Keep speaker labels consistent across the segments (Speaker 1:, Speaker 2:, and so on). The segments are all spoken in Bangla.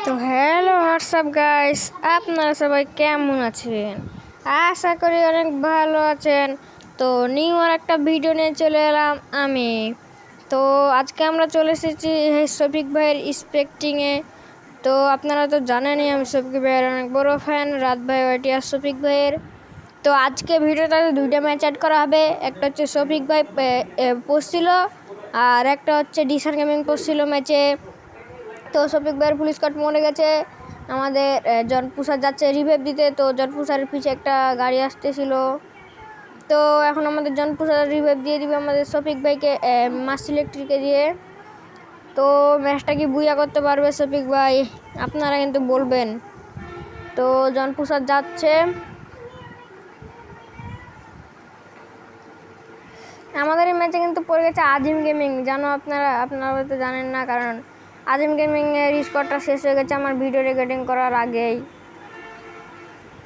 Speaker 1: তো হ্যালো হোয়াটসঅ্যাপ গাইস, আপনারা সবাই কেমন আছেন? আশা করি অনেক ভালো আছেন। তো নিউ আর একটা ভিডিও নিয়ে চলে এলাম আমি। তো আজকে আমরা চলে এসেছি শফিক ভাইয়ের স্পেক্টিংয়ে। তো আপনারা তো জানেনই আমি শফিক ভাইয়ের অনেক বড় ফ্যান, রাত ভাই ওয়াইটি আর শফিক ভাইয়ের। তো আজকে ভিডিওটাতে দুইটা ম্যাচ অ্যাড করা হবে। একটা হচ্ছে শফিক ভাই পোস্ট ছিল, আর একটা হচ্ছে ডিসান গেমিং পোস্ট ছিল ম্যাচে। তো শফিক ভাইয়ের পুলিশ কাট মরে গেছে। আমাদের জনপুষার যাচ্ছে রিভাইভ দিতে। তো জনপুষারের পিছে একটা গাড়ি আসতেছিল। তো এখন আমাদের জনপুষার রিভাইভ দিয়ে দিবে আমাদের শফিক ভাইকে, মাস ইলেকট্রিকে দিয়ে। তো ম্যাচটা কি বুইয়া করতে পারবে শফিক ভাই? আপনারা কিন্তু বলবেন। তো জনপুষার যাচ্ছে। আমাদের এই ম্যাচে কিন্তু পড়ে গেছে আজিম গেমিং। জানো আপনারা হয়তো জানেন না, কারণ আজিম গেমিংয়ের স্কোরটা শেষ হয়ে গেছে আমার ভিডিও রেকর্ডিং করার আগেই।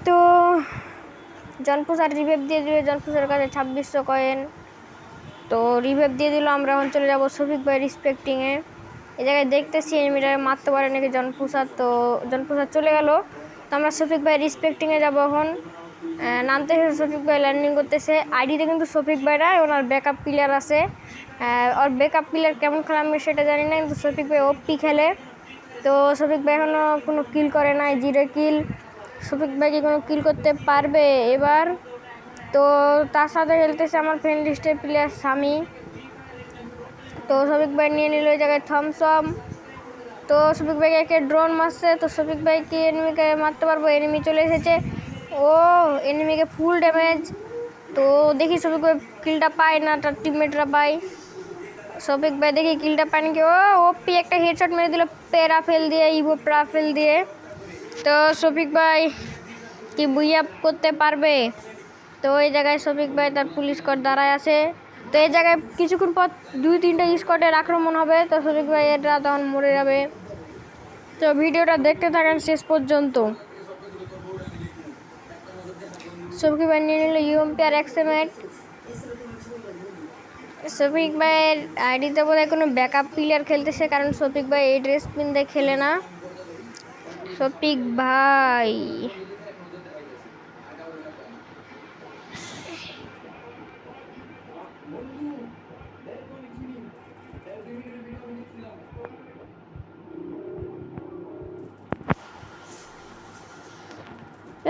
Speaker 1: তো জনপুষার রিভাইভ দিয়ে দিল, জনপুষার কাছে 2600 কয়েন। তো রিভাইভ দিয়ে দিল। আমরা এখন চলে যাবো শফিক ভাই রিসপেক্টিংয়ে। এই জায়গায় দেখতেছি এনিমিটা মারতে পারে নাকি জনপুষার। তো জনপুষার চলে গেল। তো আমরা শফিক ভাই রিসপেক্টিংয়ে যাবো এখন। নামতেছে শফিক ভাই, ল্যান্ডিং করতেছে। আইডিতে কিন্তু শফিক ভাই না, ওনার ব্যাকআপ প্লেয়ার আছে। ওর ব্যাকআপ প্লেয়ার কেমন খেলে আমি সেটা জানি না, কিন্তু শফিক ভাই ওপি খেলে। তো শফিক ভাই এখনও কোনো কিল করে নাই, 0 কিল। শফিক ভাই কি কোনো কিল করতে পারবে এবার? তো তার সাথে খেলতেছে আমার ফ্রেন্ড লিস্টের প্লেয়ার সামি। তো শফিক ভাই নিয়ে নিল ওই জায়গায় থমসম। তো শফিক ভাইকে একে ড্রোন মারছে। তো শফিক ভাই কি এনিমিকে মারতে পারবো? এনিমি চলে এসেছে। ও এনিমিকে ফুল ড্যামেজ। তো দেখি শফিক ভাই কিলটা পায় না, তার টিমমেটরা পায়। শফিক ভাই দেখি কিলটা পায় নাকি। ও ওপি একটা হেডশট মেরে দিল প্যারাফেল দিয়ে, ইভো প্যারাফেল দিয়ে। তো শফিক ভাই কি বুইয়া করতে পারবে? তো এই জায়গায় শফিক ভাই তার পুলিশ স্কোয়াড দাঁড়ায় আছে। তো এই জায়গায় কিছুক্ষণ পর 2-3টা স্কোয়াডের আক্রমণ হবে। তো শফিক ভাই এটা তখন মরে যাবে। তো ভিডিওটা দেখতে থাকেন শেষ পর্যন্ত। শফিক ভাই নিয়ে নিল ইউএমপি আর এক্সএমএট। শফিক ভাইয়ের আইডিতে বোধহয় কোনো ব্যাকআপ প্লেয়ার খেলতেছে, কারণ শফিক ভাই এই ড্রেস পিনতে খেলে না। শফিক ভাই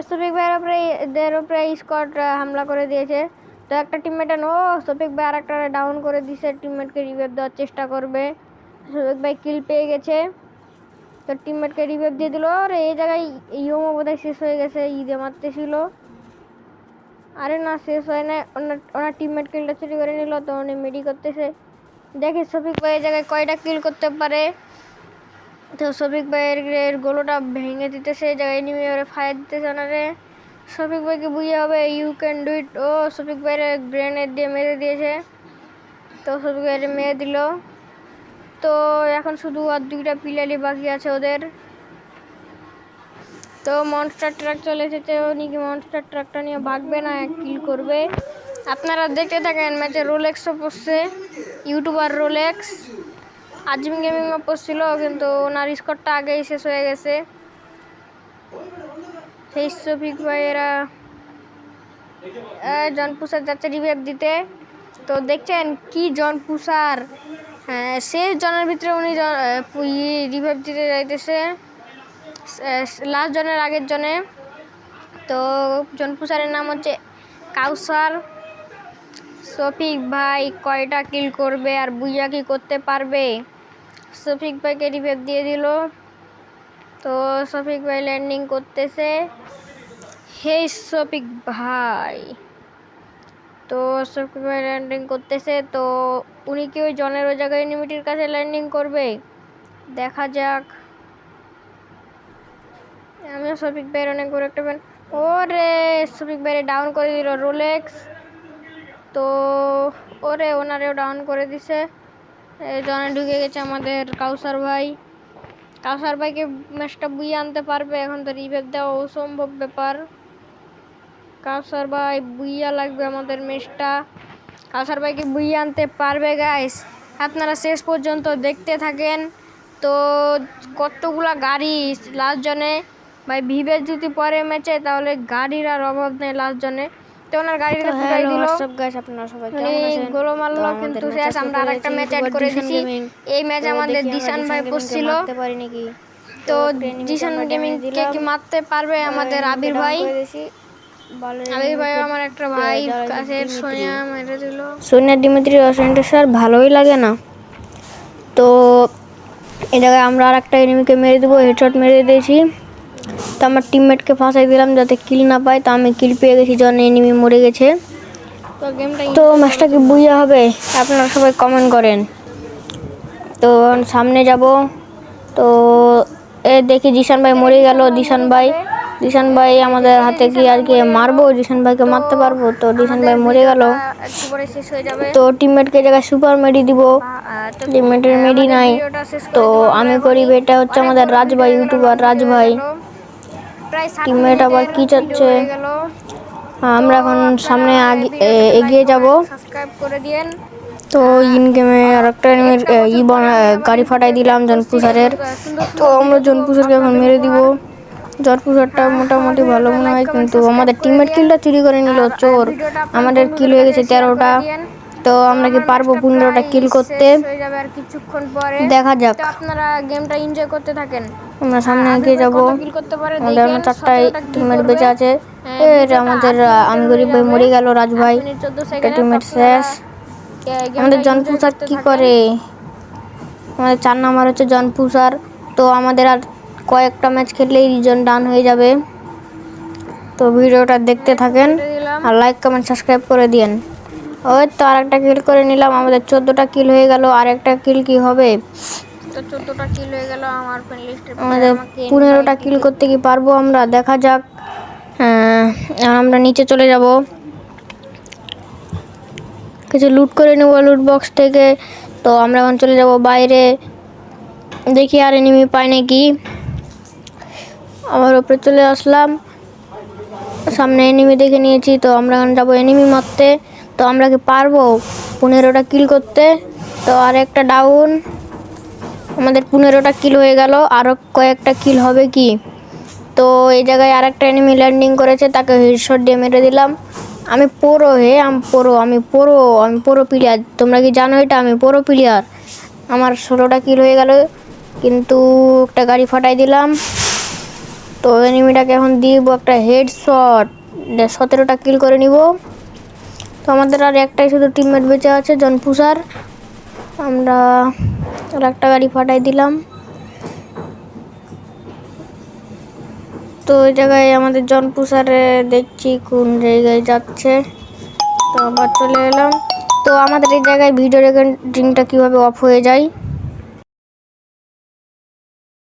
Speaker 1: শফিক ভাইয়ের উপরে স্কোয়াড হামলা করে দিয়েছে। তো একটা টিমমেট শফিক ভাই আর একটা ডাউন করে দিয়েছে। টিমমেটকে রিভাইভ দেওয়ার চেষ্টা করবে। শফিক ভাই কিল পেয়ে গেছে। তো টিমমেটকে রিভাইভ দিয়ে দিল। আর এই জায়গায় ইউমো বোধহয় শেষ হয়ে গেছে, ঈদে মারতেছিল। আরে না, শেষ হয় না, ওনার টিমমেট কিলটা চুরি করে নিল। তো উনি মেডি করতেছে। দেখি শফিক ভাই এই জায়গায় কয়টা কিল করতে পারে। তো শফিক ভাইয়ের গোলোটা ভেঙে দিতেছে। এই জায়গায় এনিমি ওরে ফায়ার দিতেছে ওনারে। শফিক ভাইকে বুঝে হবে, ইউ ক্যান ডু ইট। ও শফিক ভাইয়ের গ্রেনেড দিয়ে মেরে দিয়েছে। তো শফিক ভাইয়ের মেরে দিল। তো এখন শুধু আর 2টা প্লেয়ারই বাকি আছে ওদের। তো মনস্টার ট্রাক চলে এসেছে। উনি কি মনস্টার ট্রাকটা নিয়ে ভাগবে না কিল করবে? আপনারা দেখতে থাকেন। ম্যাচে রোলেক্সও পড়ছে, ইউটিউবার রোলেক্স। আজিম গেমিংও পড়ছিল, কিন্তু ওনার স্কোরটা আগেই শেষ হয়ে গেছে। সেই শফিক ভাইয়েরা জনপুষার যাচ্ছে রিভাইভ দিতে। তো দেখছেন কি জনপুষার, শেষ জনের ভিতরে উনি রিভাইভ দিতে যাইতেছে, লাস্ট জনের আগের জনে। তো জনপুষারের নাম হচ্ছে কাউসার। শফিক ভাই কয়টা কিল করবে আর বুইয়া কি করতে পারবে? শফিক ভাইকে রিভাইভ দিয়ে দিল। তো শফিক ভাই ল্যান্ডিং করতেছে। হেই শফিক ভাই। তো শফিক ভাই ল্যান্ডিং করতেছে। তো উনি কি ওই জনের ওই জায়গায় এনিমিটির কাছে ল্যান্ডিং করবে? দেখা যাক। আমিও শফিক ভাইয়ের অনেক বড় একটা ফ্যান। ওরে শফিক ভাইয়ের ডাউন করে দিল রোলেক্স। তো ওরে ওনারেও ডাউন করে দিছে। এই জনে ঢুকে গেছে আমাদের কাউসার ভাই। কাউসার ভাইকে ম্যাচটা বুইয়ে আনতে পারবে? এখন তো রিভাইভ দেওয়া অসম্ভব ব্যাপার। কাউসার ভাই বুইয়া লাগবে আমাদের ম্যাচটা। কাউসার ভাইকে বুইয়ে আনতে পারবে গাইস? আপনারা শেষ পর্যন্ত দেখতে থাকেন। তো কতগুলা গাড়ি লাস্ট জনে ভাই ভিভেস যদি পরে ম্যাচে তাহলে গাড়ির আর অভাব নেই লাস্ট জনে। তো ওনার গাড়িটা ফুটাই দিল।
Speaker 2: আপনারা সবাই
Speaker 1: উনি
Speaker 2: কেমন আছেন?
Speaker 1: গোল মারলো
Speaker 2: তো
Speaker 1: কিন্তু
Speaker 2: আমাদের
Speaker 1: শেষ।
Speaker 2: ম্যাচ
Speaker 1: আমরা
Speaker 2: আজকে
Speaker 1: আরেকটা ম্যাচ
Speaker 2: করেছে
Speaker 1: অ্যাড
Speaker 2: ইউটিউবার
Speaker 1: করে
Speaker 2: দিশান
Speaker 1: দিছি।
Speaker 2: গেমিং।
Speaker 1: এই ম্যাচ
Speaker 2: তো
Speaker 1: আমাদের
Speaker 2: দেখি আমরা
Speaker 1: দিশান ভাই
Speaker 2: গেমিংকে
Speaker 1: পড়ছিল।
Speaker 2: মারতে পারি নাকি।
Speaker 1: তো
Speaker 2: এনিমিকে
Speaker 1: দিশান
Speaker 2: আমরা
Speaker 1: গেমিং
Speaker 2: ড্যামেজ
Speaker 1: কে
Speaker 2: দিলাম।
Speaker 1: কি মারতে পারবে আমাদের
Speaker 2: এনিমিকে
Speaker 1: আবির
Speaker 2: ডাউন
Speaker 1: ভাই?
Speaker 2: করে দিয়েছি। বালের
Speaker 1: আবির ভাই
Speaker 2: এনিমিকে
Speaker 1: আমার একটা ভাই
Speaker 2: যারা
Speaker 1: কাছের
Speaker 2: দিমিত্রি।
Speaker 1: সোনিয়া মেরে দিল।
Speaker 2: সোনিয়া দিমিত্রি অসেন্টের স্যার ভালোই লাগে না। তো এই জায়গায় আমরা আর একটা এনিমিকে মেরে দেবো, হেডশট মেরে দিয়েছি। তো আমার টিমমেটকে ফাঁসাই দিলাম যাতে কিল না পায়। তো আমি কিল পেয়ে গেছি যখন এনিমি মরে গেছে। তো ম্যাচটা কি বুঝা হবে আপনারা সবাই কমেন্ট করেন। তো সামনে যাব। তো দেখি জিশান ভাই মরে গেল। দিশান ভাই আমাদের হাতে কি আর কি মারবো? জিশান ভাইকে মারতে পারবো? তো দিশান ভাই মরে গেল।
Speaker 1: একটু পরে শেষ হয়ে যাবে।
Speaker 2: তো টিমমেটকে জায়গায় সুপার মেডি দিব, টিমমেটের মেডি নাই। তো আমি করি এটা হচ্ছে আমাদের রাজ ভাই, ইউটিউবার রাজ ভাই। টিমমেট আবার কি চাচ্ছে? আমরা এখন সামনে এগিয়ে যাব।
Speaker 1: সাবস্ক্রাইব করে দিয়েন।
Speaker 2: তো ইন গেমে আর একটা গাড়ি ফাটাই দিলাম জনপুষারের। তো আমরা জনপুষারকে এখন মেরে দিব। জনপুষারটা মোটামুটি ভালো মনে হয়, কিন্তু আমাদের টিমমেট কিলটা চুরি করে নিল চোর। আমাদের কিল হয়ে গেছে 13টা। তো আমরা কি পারবো 15টা কিল করতে?
Speaker 1: হয়ে যাবে আর কিছুক্ষণ পরে।
Speaker 2: দেখা যাক।
Speaker 1: তো আপনারা গেমটা এনজয় করতে থাকেন।
Speaker 2: আমরা সামনে এগিয়ে যাব। আমাদের এখন 4টাই টিমমেট বেঁচে আছে। এটা আমাদের আমি গরিব ভাই মরে গেল, রাজ ভাই। একটা টিমমেট শেষ। আমাদের জনপুষার কি করে? আমাদের 4 নাম্বার হচ্ছে জনপুষার। তো আমাদের আর কয়েকটা ম্যাচ খেললেই রিজন ডান হয়ে যাবে। তো ভিডিওটা দেখতে থাকেন আর লাইক কমেন্ট সাবস্ক্রাইব করে দিন। ওই তো আরেকটা কিল করে নিলাম। আমাদের 14টা কিল হয়ে গেল। আর একটা কিল কি হবে?
Speaker 1: তো 14টা কিল হয়ে গেল আমার ফ্রেন্ড লিস্টে।
Speaker 2: আমাদের 15টা কিল করতে কি পারবো আমরা? দেখা যাক। আমরা নিচে চলে যাব, কিছু লুট করে নেব লুট বক্স থেকে। তো আমরা এখন চলে যাব বাইরে, দেখি আর এনিমি পাই নাকি। আমার উপরে চলে আসলাম, সামনে এনিমি দেখে নিয়েছি। তো আমরা এখন যাবো এনিমি মারতে। তো আমরা কি পারবো 15টা কিল করতে? তো আর একটা ডাউন। আমাদের 15টা কিল হয়ে গেল। আরও কয়েকটা কিল হবে কি? তো এই জায়গায় আরেকটা এনিমি ল্যান্ডিং করেছে, তাকে হেডশট দিয়ে মেরে দিলাম। আমি পুরো আমি পুরো প্লেয়ার। তোমরা কি জানো এটা? আমি পুরো প্লেয়ার। আমার 16টা কিল হয়ে গেল, কিন্তু একটা গাড়ি ফাটাই দিলাম। তো এনিমিটাকে এখন দিব একটা হেডশট, 17টা কিল করে নিব। তো আমাদের আর একটাই শুধু টিমমেট বেঁচে আছে, জনপুষার। আমরা আর একটা গাড়ি ফাটাই দিলাম। তো ওই জায়গায় আমাদের জনপুষারে দেখছি কোন জায়গায় যাচ্ছে। তো আবার চলে এলাম। তো আমাদের এই জায়গায় ভিডিও রেকর্ডিংটা কীভাবে অফ হয়ে যায়